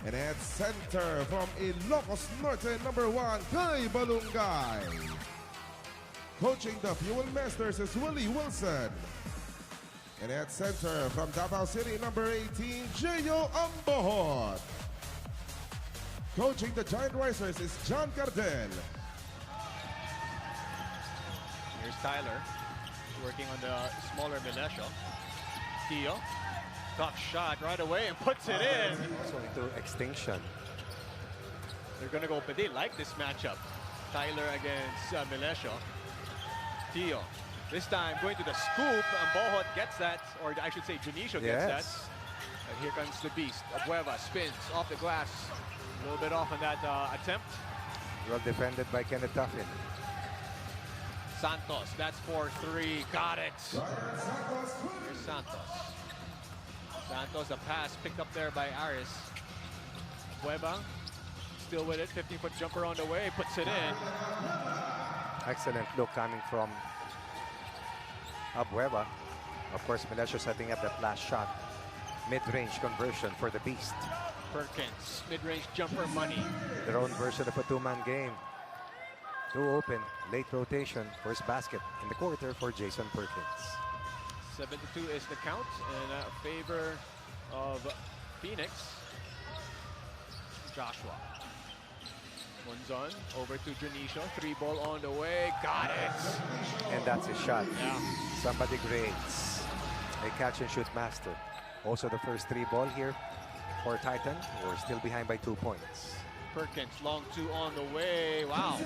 And at center from Ilocos Norte, number 1, Guy Balungay. Coaching the Fuel Masters is Willie Wilson. And at center from Davao City, number 18, Gio Ambohot. Coaching the Giant Risers is John Cardel. Here's Tyler, working on the smaller Melesio. Tio, tough shot right away and puts it in. Also into extinction. They're gonna go, but they like this matchup. Tyler against Melesio. Tio, this time going to the scoop, and Bohot gets that, or I should say Junicio gets that. And here comes the beast. Abueva spins off the glass. A little bit off on that attempt. Well defended by Kenneth Tuffin. Santos, that's 4-3, got it. Here's Santos. Santos, a pass picked up there by Aris. Abueva, still with it, 15-foot jumper on the way, puts it in. Excellent look coming from Abueva. Of course, Melesio setting up that last shot. Mid-range conversion for the Beast. Perkins, mid-range jumper money. Their own version of a two-man game. Two open, late rotation, first basket in the quarter for Jason Perkins. 7-2 is the count in favor of Phoenix. Joshua. Monzon over to Junicio. 3-ball on the way. Got it. And that's his shot. Yeah. Somebody grades. A catch-and-shoot master. Also the first 3-ball here for Titan. We're still behind by 2 points. Perkins, long 2 on the way. Wow.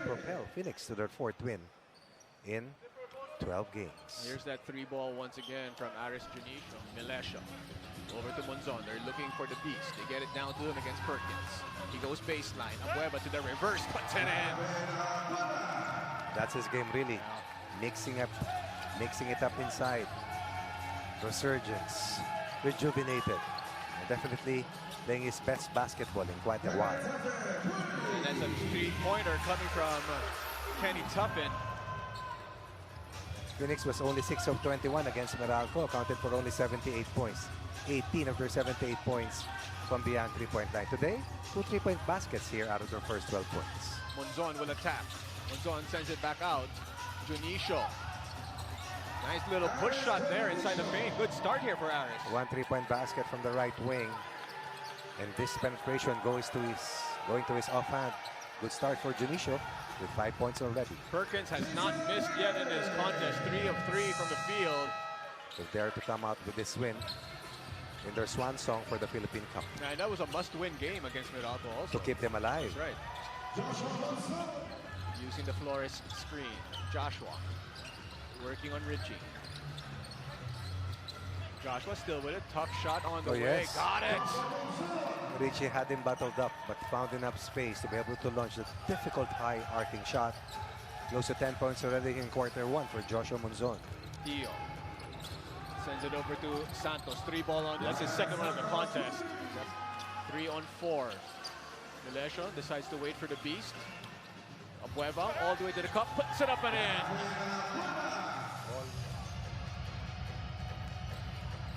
Propel Phoenix to their 4th win in 12 games. Here's that 3-ball once again from Aris Junicio. Melesio over to Monzon. They're looking for the beast. They get it down to him against Perkins. He goes baseline. Abueva to the reverse. Puts it in. That's his game really. Mixing it up inside. Resurgence. Rejuvenated. And definitely playing his best basketball in quite a while. And that's a 3-pointer coming from Kenny Tuffin. Phoenix was only 6 of 21 against Meralco, accounted for only 78 points. 18 of their 78 points from beyond 3-point line. Today, 2 3-point baskets here out of their first 12 points. Monzon will attack. Monzon sends it back out. Junicio. Nice little push shot there inside the paint. Good start here for Aris. 1 3-point basket from the right wing. And this penetration going to his offhand. Good start for Junicio with 5 points already. Perkins has not missed yet in this contest. 3 of 3 from the field. If they're to come out with this win in their swan song for the Philippine Cup. And that was a must-win game against Meralco also. To keep them alive. That's right. Using the Flores screen. Joshua working on Richie. Joshua still with it. Tough shot on the way. Yes. Got it. Richie had him bottled up, but found enough space to be able to launch the difficult high arcing shot. Close to 10 points already in quarter 1 for Joshua Monzon. Tio sends it over to Santos. 3-ball on. That's his second one of the contest. 3 on 4. Melesio decides to wait for the beast. Abueva all the way to the cup. Puts it up and in.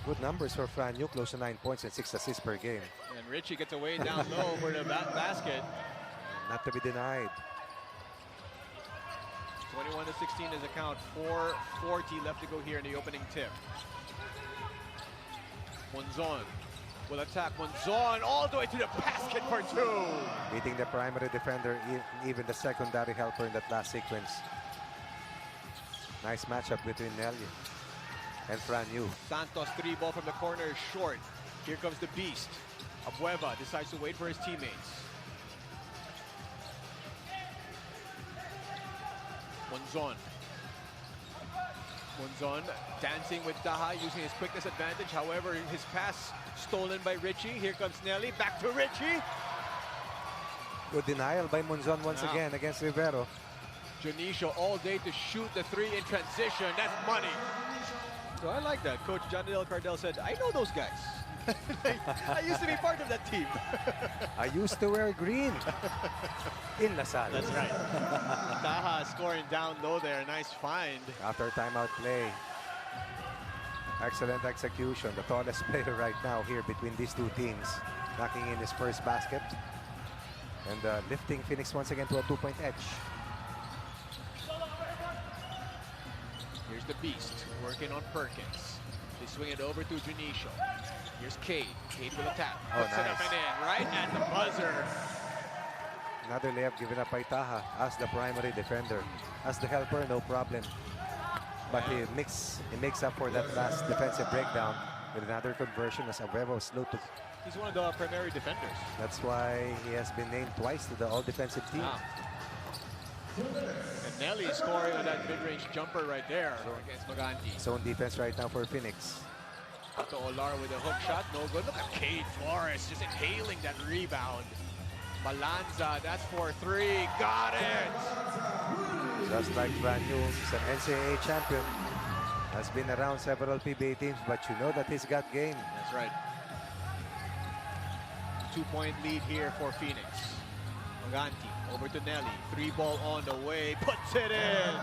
Good numbers for Franyu, close to 9 points and 6 assists per game. And Richie gets away down low for the basket. Not to be denied. 21-16 is a count. 4:40 left to go here in the opening tip. Monzon will attack. Monzon all the way to the basket for 2. Beating the primary defender, even the secondary helper in that last sequence. Nice matchup between Nelly and Franyu. Santos 3-ball from the corner is short. Here comes the beast. Abueva decides to wait for his teammates. Monzon. Monzon dancing with Daha, using his quickness advantage. However, his pass stolen by Richie. Here comes Nelly. Back to Richie. Good denial by Monzon once again against Rivero. Junicio all day to shoot the 3 in transition. That's money. So I like that. Coach John Del Cardell said, I know those guys. I used to be part of that team. I used to wear green in LaSalle. That's right. Taha scoring down low there. Nice find. After timeout play. Excellent execution. The tallest player right now here between these two teams. knocking in his first basket. And lifting Phoenix once again to a 2-point edge. Here's the Beast working on Perkins. They swing it over to Junicio. Here's Cade. Cade will attack. Oh, Puts it up nice. and in, right at the buzzer. Another layup given up by Taha as the primary defender. As the helper, no problem. But he makes up for that last defensive breakdown with another conversion as Abueva was slow to. He's one of the primary defenders. That's why he has been named twice to the all-defensive team. Wow. And Nelly scoring on that mid-range jumper right there against Maganti. Zone defense right now for Phoenix. To Olar with a hook shot, no good. Look at Cade Flores just inhaling that rebound. Balanza, that's for 3. Got it! Just like brand new, he's an NCAA champion. Has been around several PBA teams, but you know that he's got game. That's right. 2-point lead here for Phoenix. Maganti over to Nelly. 3-ball on the way. Puts it in!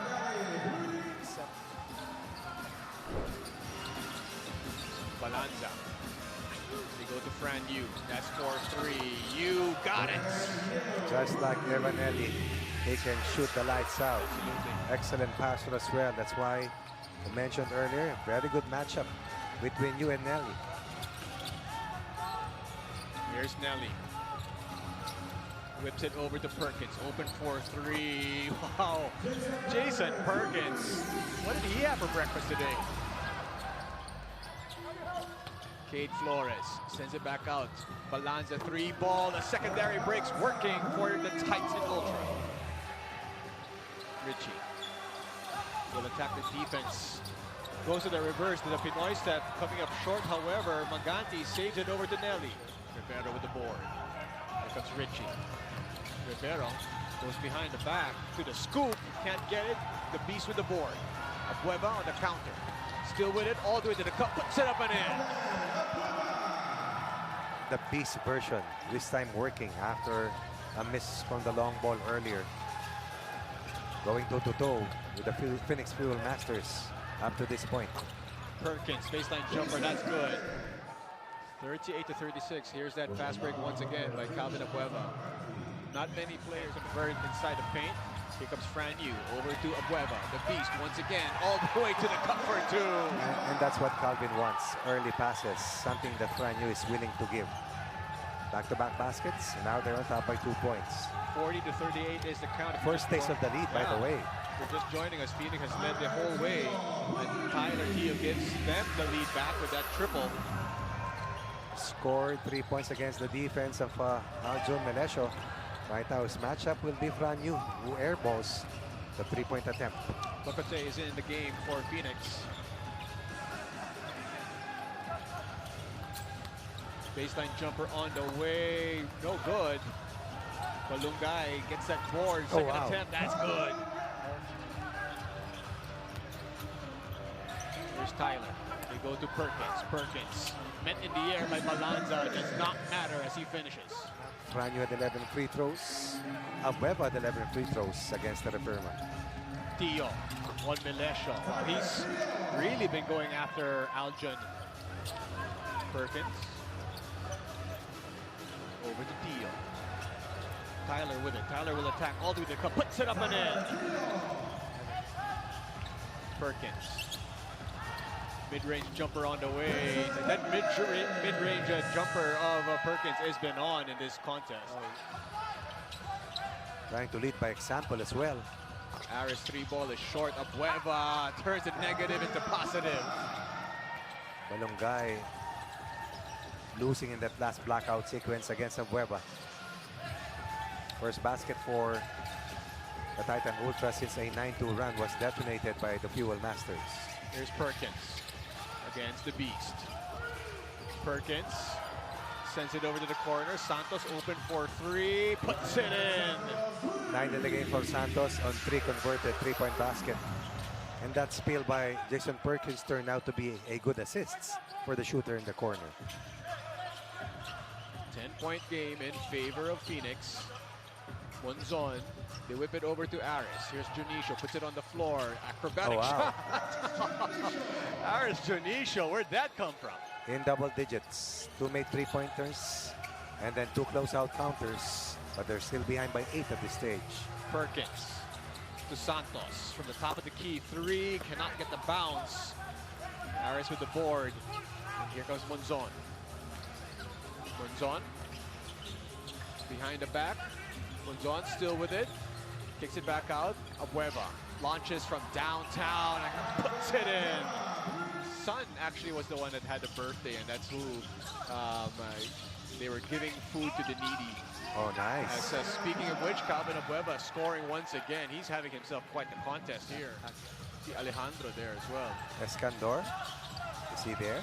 Balanza. They go to Fran Yu. That's for 3. You got it! Just like Evanelli, he can shoot the lights out. Excellent passer as well. That's why I mentioned earlier, very good matchup between you and Nelly. Here's Nelly. Whips it over to Perkins. Open for 3. Wow. Jason Perkins. What did he have for breakfast today? Cade Flores sends it back out. Balanza 3-ball. The secondary breaks working for the Titan Ultra. Richie will attack the defense. Goes to the reverse to the Pinoy step. Coming up short, however, Maganti saves it over to Nelly. Rivero with the board. Here comes Richie. Rivero goes behind the back to the scoop. Can't get it. The Beast with the board. Abueva on the counter. Still with it all the way to the cup. Puts it up and in. The Beast version, this time working after a miss from the long ball earlier. Going toe-to-toe with the Phoenix Fuel Masters up to this point. Perkins, baseline jumper, that's good. 38-36. Here's that fast break once again by Calvin Abueva. Not many players have converted inside the paint. Here comes Fran Yu over to Abueva. The Beast once again, all the way to the cup for 2. And that's what Calvin wants. Early passes, something that Fran Yu is willing to give. Back-to-back baskets, and now they're on top by 2 points. 40-38 is the count. First taste of the lead, by the way. They're just joining us. Phoenix has led the whole way. And Tyler Teo gives them the lead back with that triple. Scored 3 points against the defense of Aljon Melesio. Right now, his matchup will be Fran Yu, who airballs the 3-point attempt. Locote is in the game for Phoenix. Baseline jumper on the way, no good. Balungay gets that board, second attempt, that's good. Here's Tyler, they go to Perkins. Perkins, met in the air by Balanza, does not matter as he finishes. Fran Yu had 11 free throws. Abueva had 11 free throws against the Reforma. Teo on Melesio. He's really been going after Aljon. Perkins. Over to Teo. Tyler with it. Tyler will attack all the way to the cup. Puts it up and in. Perkins. Mid-range jumper on the way. That mid-range jumper of Perkins has been on in this contest. Trying to lead by example as well. Aris 3-ball is short. Abueva turns it negative into positive. Balungay losing in that last blackout sequence against Abueva. First basket for the Titan Ultra since a 9-2 run was detonated by the Fuel Masters. Here's Perkins against the Beast. Perkins sends it over to the corner. Santos open for 3, puts it in. 9 in the game for Santos on 3 converted 3-point basket. And that steal by Jason Perkins turned out to be a good assist for the shooter in the corner. 10-point game in favor of Phoenix. One zone. They whip it over to Aris. Here's Junicio, puts it on the floor. Acrobatic shot. Aris Junicio, where'd that come from? In double digits. 2 made 3-pointers. And then 2 closeout counters, but they're still behind by 8 at this stage. Perkins to Santos from the top of the key. 3, cannot get the bounce. Harris with the board. And here goes Monzon. Monzon behind the back. Monzon still with it. Kicks it back out. Abueva launches from downtown and puts it in. Son actually was the one that had the birthday, and that's who they were giving food to the needy. Oh, nice. Speaking of which, Calvin Abueva scoring once again. He's having himself quite the contest here. See Alejandro there as well. Escandor, is he there?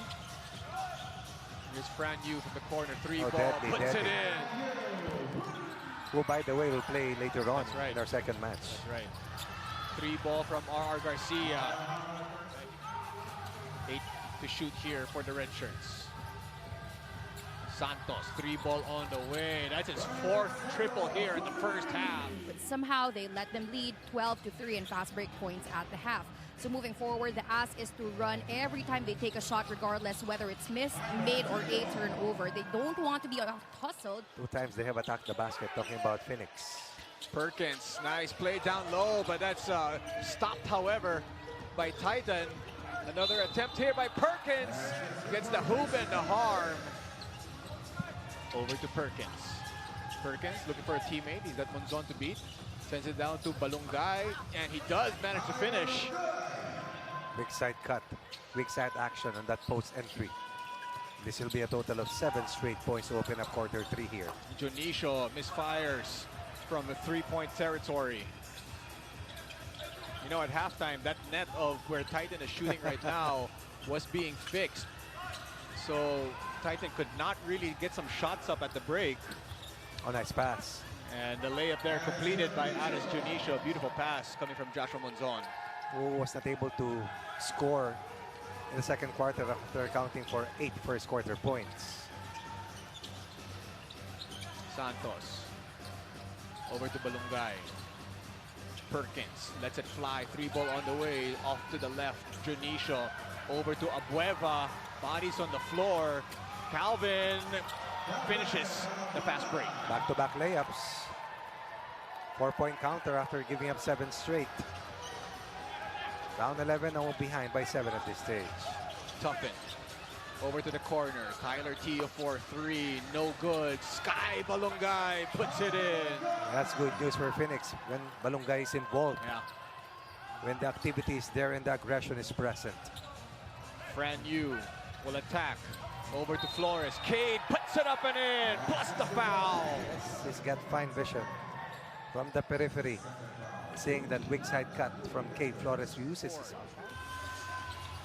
Here's Fran Yu from the corner. 3 Oh, ball, deadly, puts deadly. it in. Who, by the way, will play later on That's right. in our second match. That's right. 3 ball from R.R. Garcia. 8 to shoot here for the red shirts. Santos, 3 ball on the way. That's his 4th triple here in the first half. But somehow they let them lead 12-3 in fast break points at the half. So moving forward, the ask is to run every time they take a shot, regardless whether it's missed, made, or a turnover. They don't want to be hustled. 2 times they have attacked the basket, talking about Phoenix. Perkins, nice play down low, but that's stopped, however, by Titan. Another attempt here by Perkins. Gets the hoop and the harm. Over to Perkins. Perkins looking for a teammate. He's got Monzon to beat. Sends it down to Balungay, and he does manage to finish. Weak side cut, weak side action on that post entry. This will be a total of 7 straight points to open up quarter 3 here. Dionisio misfires from the 3-point territory. You know, at halftime, that net of where Titan is shooting right now was being fixed. So Titan could not really get some shots up at the break. Oh, nice pass. And the layup there completed by Aris Dionisio. Beautiful pass coming from Joshua Monzon. Who was not able to score in the second quarter after accounting for 8 first quarter points. Santos. Over to Balungay. Perkins lets it fly. 3 ball on the way. Off to the left. Dionisio. Over to Abueva. Bodies on the floor. Calvin finishes the fast break. Back-to-back layups. 4-point counter after giving up 7 straight. Down 11, now behind by 7 at this stage. Tuffin. Over to the corner. Tyler Tio for 3. No good. Sky Balungay puts it in. That's good news for Phoenix when Balungay is involved. Yeah. When the activity is there and the aggression is present. Fran Yu will attack. Over to Flores. Cade puts it up and in. Plus the foul. Yes, he's got fine vision from the periphery. Seeing that weak side cut from Cade, Flores uses his.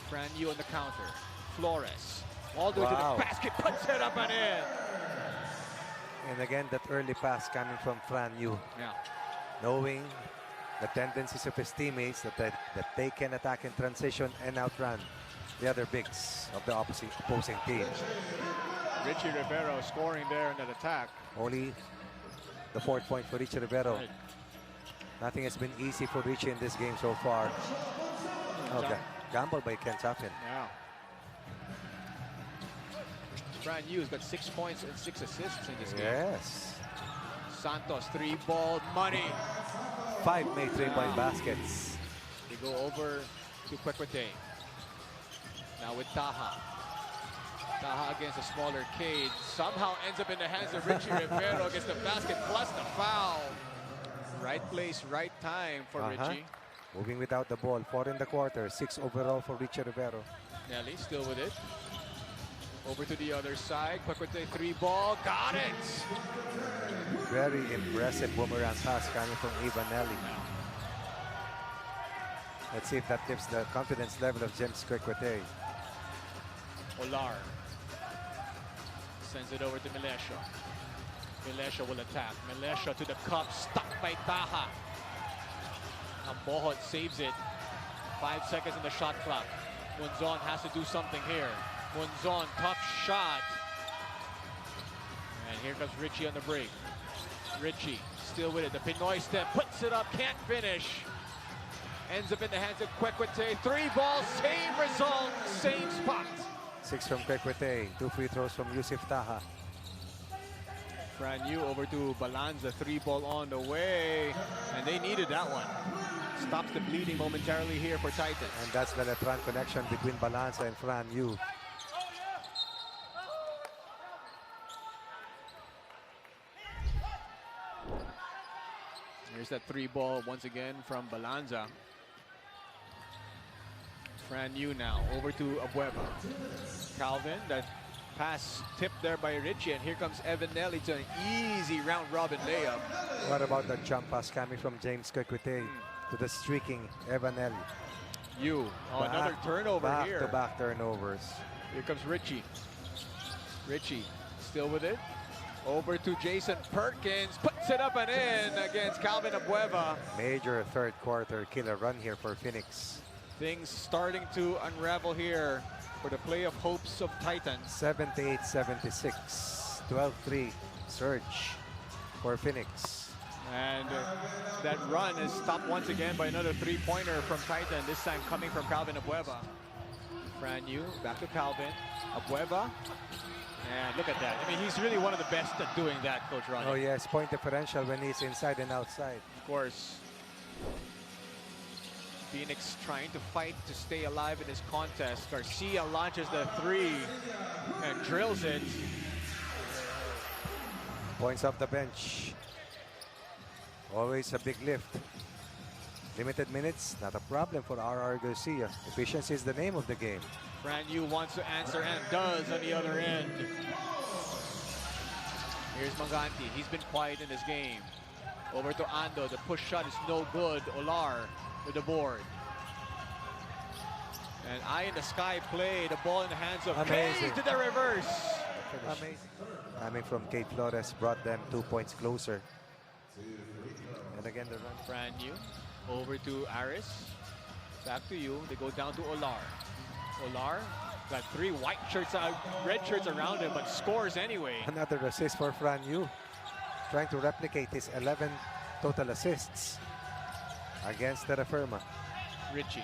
Fran Yu on the counter. Flores. All the way to Wow. the basket. Puts it up and in. And again, that early pass coming from Fran Yu. Yeah. Knowing the tendencies of his teammates that they can attack in transition and outrun the other bigs of the opposing team. Richie Rivero scoring there in that attack. Only the 4th point for Richie Rivero. Right. Nothing has been easy for Richie in this game so far. Okay. Gamble by Ken Tuffin. Yeah. Fran Yu's got 6 points and 6 assists in this game. Yes. Santos, 3 ball, money. 5 made 3-point baskets. They go over to Quequete. Now with Taha. Taha against a smaller Cade. Somehow ends up in the hands of Richie Rivero. Gets the basket plus the foul. Right place, right time for Richie. Moving without the ball. 4 in the quarter. 6 overall for Richie Rivero. Nelly still with it. Over to the other side. Quequete 3 ball. Got it! Very impressive boomerang pass coming from Ivan Nelly. Let's see if that lifts the confidence level of James Quequete. Olar sends it over to Milesio. Milesio will attack. Milesio to the cup, stuck by Taha. Bohot saves it. 5 seconds in the shot clock. Monzon has to do something here. Monzon, tough shot. And here comes Richie on the break. Richie still with it. The Pinoy step, puts it up, can't finish. Ends up in the hands of Quequete. 3 balls, same result, same spot. 6 from Quequete. 2 free throws from Yusuf Taha. Brand new over to Balanza, 3-ball on the way, and they needed that one. Stops the bleeding momentarily here for Titans. And that's the Letran connection between Balanza and Fran Yu. Here's that 3-ball once again from Balanza. Fran Yu now over to Abueva. Calvin, that pass tipped there by Richie, and here comes Evan Nelly to an easy round-robin layup. What about the jump pass coming from James Kekwite to the streaking Evan Nelly? Yu, another turnover here. Back-to-back turnovers. Here comes Richie. Richie still with it. Over to Jason Perkins, puts it up and in against Calvin Abueva. Major third quarter killer run here for Phoenix. Things starting to unravel here for the play of hopes of Titans. 78-76, 12-3 surge for Phoenix. And that run is stopped once again by another 3-pointer from Titan, this time coming from Calvin Abueva. Fran Yu, back to Calvin. Abueva. And look at that. I mean, he's really one of the best at doing that, Coach Ronnie. Oh yes, point differential when he's inside and outside. Of course. Phoenix trying to fight to stay alive in this contest. Garcia launches the 3 and drills it. Points off the bench. Always a big lift. Limited minutes, not a problem for R.R. Garcia. Efficiency is the name of the game. Fran Yu wants to answer and does on the other end. Here's Manganti. He's been quiet in this game. Over to Ando. The push shot is no good. Olar with the board. And eye in the sky play. The ball in the hands of Cade to the reverse. Amazing. Coming from Kate Flores brought them 2 points closer. And again the run. Fran Yu over to Aris. Back to you. They go down to Olar. Olar got 3 white shirts, red shirts around him, but scores anyway. Another assist for Fran Yu. Trying to replicate his 11 total assists against Terra Firma. Richie.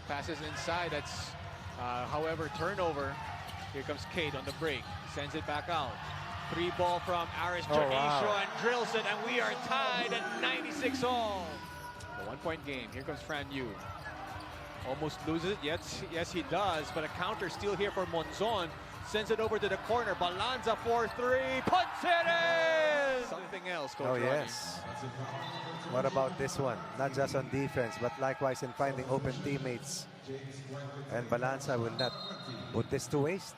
Passes inside. That's, however, turnover. Here comes Cade on the break. Sends it back out. 3-ball from Aris Janicio and drills it, and we are tied at 96 all. A 1-point game. Here comes Fran Yu. Almost loses it. Yes, he does. But a counter steal here for Monzon. Sends it over to the corner. Balanza for 3. Puts it in! Something else, Coach Ronnie. Yes. What about this one? Not just on defense, but likewise in finding open teammates. And Balanza will not put this to waste.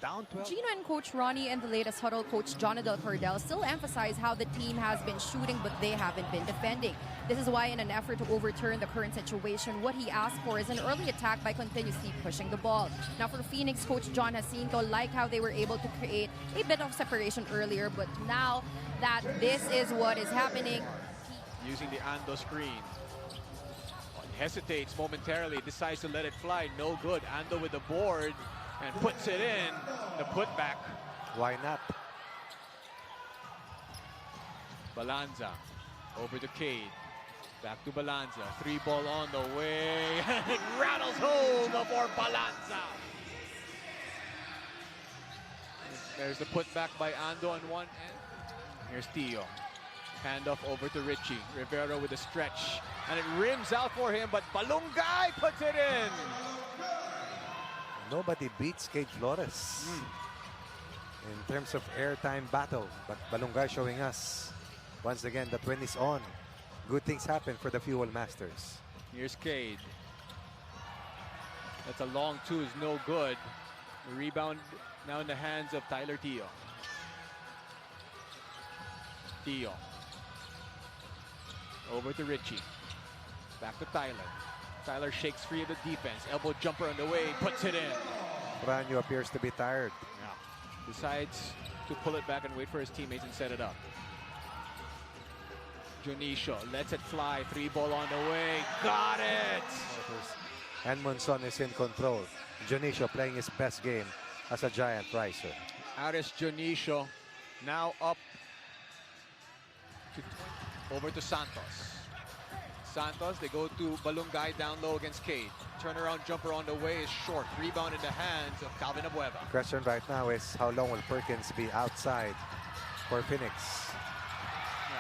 Down 12. Gino and Coach Ronnie and the latest huddle coach Jonadel Cordell still emphasize how the team has been shooting, but they haven't been defending. This is why, in an effort to overturn the current situation, what he asked for is an early attack by continuously pushing the ball. Now, for Phoenix, Coach John Jacinto liked how they were able to create a bit of separation earlier, but now that this is what is happening, using the Ando screen. Hesitates momentarily, decides to let it fly. No good. Ando with the board and puts it in. The putback. Why not? Balanza over to Cade. Back to Balanza. 3-ball on the way. It rattles home for Balanza. There's the putback by Ando on one end. Here's Tio. Handoff over to Richie. Rivera with a stretch. And it rims out for him, but Balungay puts it in. Nobody beats Kate Flores in terms of airtime battle. But Balungay showing us, once again, that when he's on, good things happen for the Fuel Masters. Here's Cade. That's a long 2, is no good. The rebound now in the hands of Tyler Tio. Tio. Over to Richie. Back to Tyler. Tyler shakes free of the defense. Elbow jumper on the way. Puts it in. Fran Yu appears to be tired. Yeah. Decides to pull it back and wait for his teammates and set it up. Junicio lets it fly. 3-ball on the way. Got it! And Monzon is in control. Junicio playing his best game as a giant riser. Aris Junicio now up over to Santos. Santos, they go to Balungay down low against Cade. Turnaround jumper on the way is short. Rebound in the hands of Calvin Abueva. Question right now is how long will Perkins be outside for Phoenix?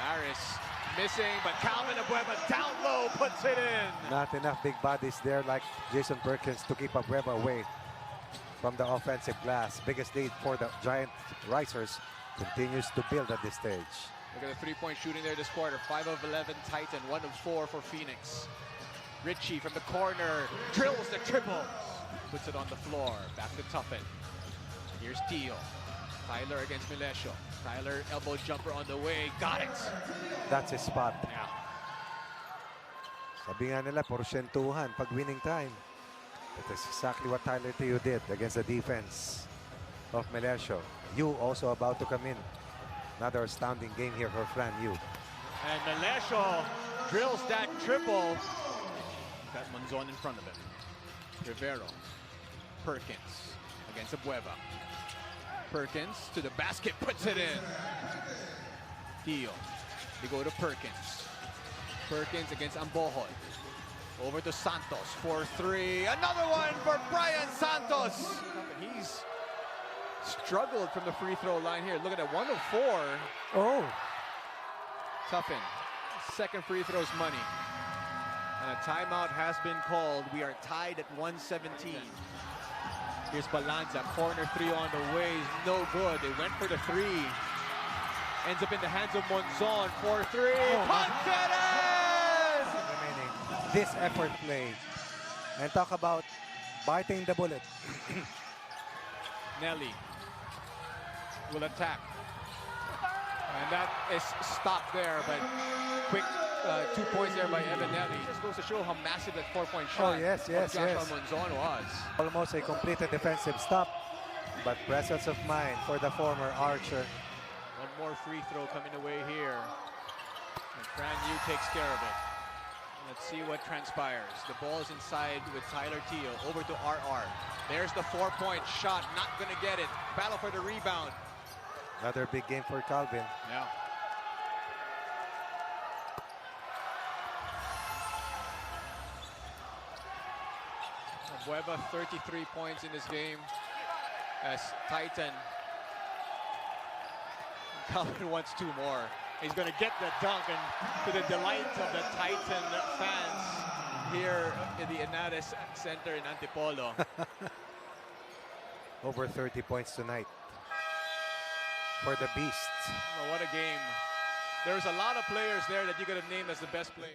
Harris missing, but Calvin Abueva down low puts it in. Not enough big bodies there like Jason Perkins to keep Abueva away from the offensive glass. Biggest lead for the Giant Risers continues to build at this stage. Look at the three-point shooting there this quarter. 5 of 11 Titan, 1 of 4 for Phoenix. Richie from the corner drills the triple. Puts it on the floor. Back to Tuffin. Here's Tio. Tyler against Milesio. Tyler elbow jumper on the way. Got it. That's his spot. Yeah. Sabi nga nila, porsyentuhan pag winning time. That is exactly what Tyler Tio did against the defense of Milesio. You also about to come in. Another astounding game here for Fran Yu. And Milesio drills that triple. Got Monzon in front of him. Rivero. Perkins against Abueva. Perkins to the basket, puts it in. Tio. They go to Perkins. Perkins against Ambohol. Over to Santos for 3. Another one for Brian Santos. He's struggled from the free throw line here. Look at that, 1 of 4. Oh, Tuffin. Second free throw's money. And a timeout has been called. We are tied at 117. Here's Balanza, corner 3 on the way, no good. They went for the 3. Ends up in the hands of Monzon for 3. Confidence! remaining. This effort play. And talk about biting the bullet. Nelly will attack. And that is stopped there, but quick 2 points there by Evan Nelly. Just goes to show how massive that 4-point shot yes, of Joshua Monzon was. Almost a completed defensive stop, but presence of mind for the former Archer. One more free throw coming away here. And Fran Yu takes care of it. Let's see what transpires. The ball is inside with Tyler Tio. Over to RR. There's the 4-point shot. Not going to get it. Battle for the rebound. Another big game for Calvin. Yeah. Abueva, 33 points in this game as Titan. Calvin wants 2 more. He's going to get the dunk, and to the delight of the Titan fans here in the Inares Center in Antipolo. Over 30 points tonight for the Beast. Oh, what a game. There's a lot of players there that you could have named as the best player.